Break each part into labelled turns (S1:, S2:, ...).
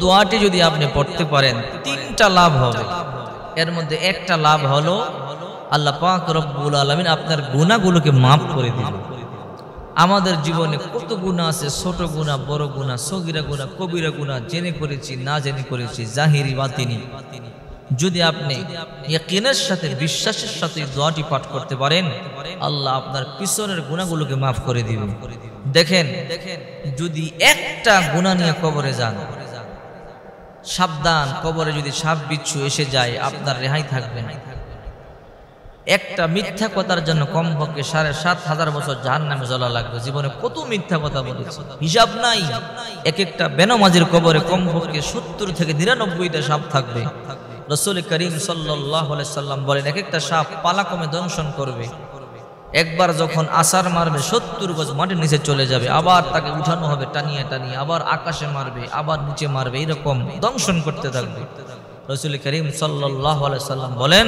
S1: দোয়াটি যদি আপনি পড়তে পারেন তিনটা লাভ হবে। এর মধ্যে একটা লাভ হলো আল্লাহ পাক রব্বুল আলামিন আপনার গুনাহগুলোকে মাফ করে দিবেন। আমাদের জীবনে কত গুনাহ আছে, ছোট গুনাহ, বড় গুনাহ, সগীরা গুনাহ, কবিরা গুনাহ, জেনে করেছি না জেনে করেছি, জাহিরি বাতিনি। যদি আপনি ইয়াকিনের সাথে, বিশ্বাসের সাথে দোয়াটি পাঠ করতে পারেন, আল্লাহ আপনার পিছনের গুনাহগুলোকে মাফ করে দিবেন। দেখেন, যদি একটা গুনাহ নিয়ে কবরে যান, সাবধান, কবরে যদি সাপ বিচ্ছু এসে যায় আপনার রেহাই থাকবে না। একটা মিথ্যা কথার জন্য কমপক্ষে ৭,৫০০ বছর জাহান্নামে জ্বলা লাগবে। জীবনে কত মিথ্যা কথা বলেছে, হিসাব নাই। এক একটা বেনামাজির কবরে কমপক্ষে ৭০ থেকে ৯৯টা সাপ থাকবে। রাসূল করিম সাল্লাল্লাহু আলাইহি সাল্লাম বলেন, এক একটা সাপ পালাক্রমে দংশন করবে। একবার যখন আছাড় মারবে ৭০ গজ মাটির নিচে চলে যাবে, আবার তাকে উঠানো হবে টানিয়ে টানিয়ে, আবার আকাশে মারবে, আবার নিচে মারবে, এরকম দংশন করতে থাকবে। রাসূল করিম সাল্লাল্লাহু আলাইহি সাল্লাম বলেন,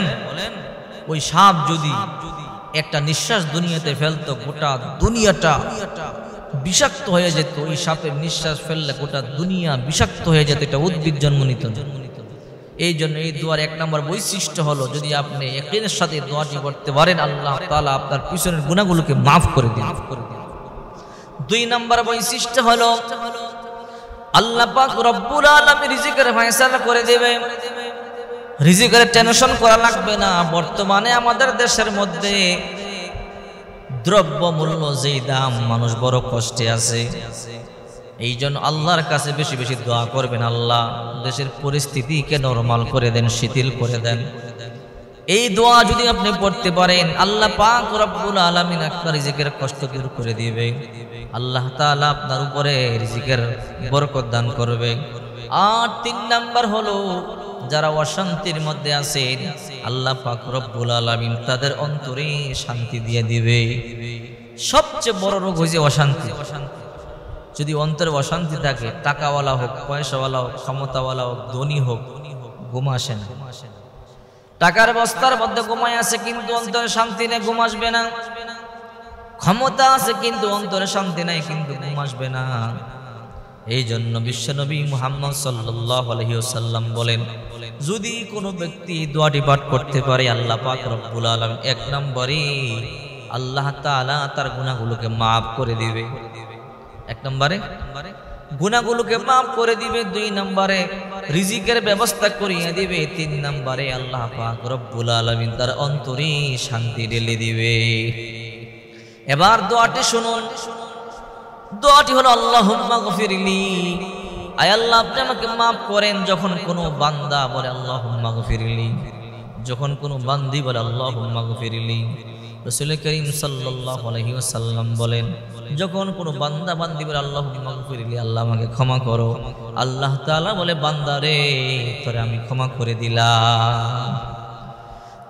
S1: ওই সাপ যদি একটা নিঃশ্বাস দুনিয়াতে ফেলতো, গোটা দুনিয়াটা বিষাক্ত হয়ে যেত। ওই সাপের নিঃশ্বাস ফেললে গোটা দুনিয়া বিষাক্ত হয়ে যেত, এটা উদ্ভিদ জন্ম নিত। এই জন্য এই দোয়ার ১ নম্বর বৈশিষ্ট্য হলো, যদি আপনি ইয়াকিনের সাথে দোয়াটি করতে পারেন, আল্লাহ তাআলা আপনার পিছনের গুনাহগুলোকে মাফ করে দিন। ২ নম্বর বৈশিষ্ট্য হলো, আল্লাহ পাক রব্বুল আলামিন রিজিকের ফয়সালা করে দেবে। রিজিকের টেনশন করা লাগবে না। বর্তমানে আমাদের দেশের মধ্যে দ্রব্য মূল্য যেই দাম, মানুষ বড় কষ্টে আছে। এই জন্য আল্লাহর কাছে বেশি বেশি দোয়া করবেন, আল্লাহ দেশের পরিস্থিতিকে নরমাল করে দেন, শিথিল করে দেন। এই দোয়া যদি আপনি পড়তে পারেন, আল্লাহ পাক রব্বুল আলামিন আপনার রিজিকের কষ্ট দূর করে দিবে। আল্লাহ তাআলা আপনার উপরে রিজিকের বরকত দান করবে। আর ৩ নাম্বার হলো, যারা অশান্তির মধ্যে আছেন, আল্লাহ পাক রব্বুল আলামিন তাদের অন্তরে শান্তি দিয়ে দিবে। সবচেয়ে বড় রোগ হইছে অশান্তি। যদি অন্তরে অশান্তি থাকে, টাকাওয়ালা হোক, পয়সাওয়ালা হোক, ক্ষমতাওয়ালা হোক, ধনী হোক, ঘুম আসে না। টাকার বস্তার মধ্যে ঘুমায় আছে কিন্তু অন্তরে শান্তি নেই, ঘুম আসবে না। ক্ষমতা আছে কিন্তু অন্তরে শান্তি নাই, কিন্তু ঘুম আসবে না। এই জন্য বিশ্বনবী মুহাম্মদ সাল্লাল্লাহু আলাইহি ওয়াসাল্লাম বলেন, যদি কোনো ব্যক্তি দোয়াটি পাঠ করতে পারে, আল্লাহ পাক রব্বুল আলামিন ১ নম্বরে আল্লাহ তাআলা তার গুনাহগুলোকে মাফ করে দিবে। ১ নম্বরে গুনাহগুলোকে মাফ করে দিবে। ২ নম্বরে রিজিকের ব্যবস্থা করিয়ে দিবে। ৩ নম্বরে আল্লাহ পাক রব্বুল আলামিন তার অন্তরে শান্তি ঢেলে দিবে। এবার দোয়াটি শুনুন। দোয়াটি হলো, আল্লাহুম্মা গফিরলি, আয় আল্লাহ আপনি আমাকে মাফ করেন। যখন কোনো বান্দা বলে আল্লাহুম্মা গফিরলি, যখন কোনো বান্দি বলে আল্লাহুম্মা গফিরলি, রাসূল করিম সাল্লাল্লাহু আলাইহি ওয়াসাল্লাম বলেন, যখন কোনো বান্দা বান্দি বলে আল্লাহুম্মা গফিরলি, আল্লাহ আমাকে ক্ষমা করো, আল্লাহ তাআলা বলে, বান্দা রে তোরে আমি ক্ষমা করে দিলাম।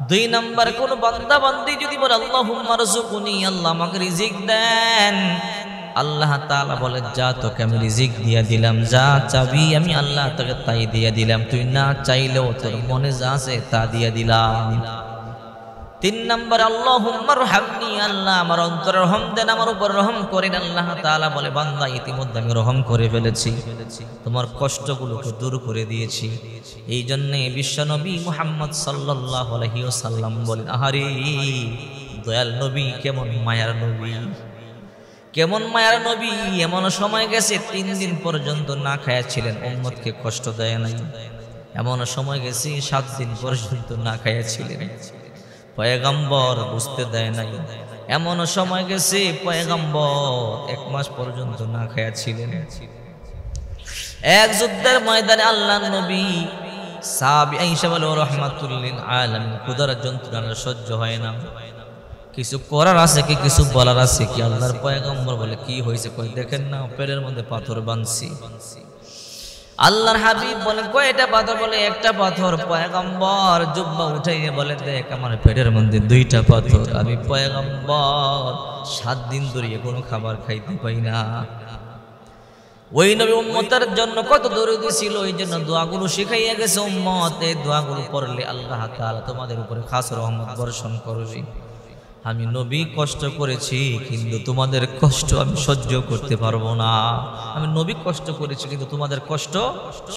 S1: ২ নম্বর, কোন বান্দা বান্দি যদি বলে আল্লাহুম্মা রযুকনি, আল্লাহ আমাকে রিজিক দেন, আল্লাহ তাআলা বলে, যা তোকে আমি রিজিক দিয়া দিলাম, যা চাবি আমি আল্লাহ তোকে তাই দিয়া দিলাম, তুই না চাইলেও তোর মনে যা আছে তা দিয়া দিলাম। ৩ নম্বর, আল্লাহুম্মা রহমনি, আল্লাহ আমার অন্তরে রহম দেন, আমার উপর রহম করেন। আল্লাহ তাআলা বলে, বান্দা ইতিমধ্যে আমি রহম করে ফেলেছি, তোমার কষ্টগুলোকে দূর করে দিয়েছি। এই জন্য বিশ্বনবী মুহাম্মদ সাল্লাল্লাহু আলাইহি ওয়াসাল্লাম বলেন, আহারে দয়াল নবী, কেমন মায়ার নবী, কেমন মায়ার নবী। এমন সময় গেছে ৩ দিন পর্যন্ত না খায়া ছিলেন, উম্মতকে কষ্ট দেয় নাই। এমন সময় গেছে ৭ দিন পর্যন্ত না খায়া ছিলেন, পয়গম্বর বুঝতে দেয় নাই। এমন সময় গেছে পয়গম্বর ১ মাস পর্যন্ত না খায়া ছিলেন। এক যুদ্ধের ময়দানে আল্লাহর নবী সাহাবী আয়েশা বলে, রাহমাতুল লিল আলামিন, ক্ষুধার যন্ত্রণা সহ্য হয় না, কিছু করার আছে কি, কিছু বলার আছে কি? আল্লাহর পয়গম্বর বলে, কি হয়েছে? কই দেখেন না, পেটের মধ্যে পাথর বাঁধছি। আল্লাহর হাবিব বলে, কয়টা পাথর? বলে, একটা পাথর। পয়গম্বর জুব্বা উঠাইয়ে বলে, দেখ আমার পেটের মধ্যে 2টা পাথর, আমি পয়গম্বর 7 দিন ধরে কোনো খাবার খাইতে পাই না। ওই নবী উম্মতের জন্য কত দরদি ছিল, এই জন্য দোয়াগুলো শিখাইয়া গেছে উম্মত, এই দোয়াগুলো পড়লে আল্লাহ তাআলা তোমাদের উপরে খাস রহমত বর্ষণ করবে। আমি নবী কষ্ট করেছি, কিন্তু তোমাদের কষ্ট আমি সহ্য করতে পারবো না। আমি নবী কষ্ট করেছি, কিন্তু তোমাদের কষ্ট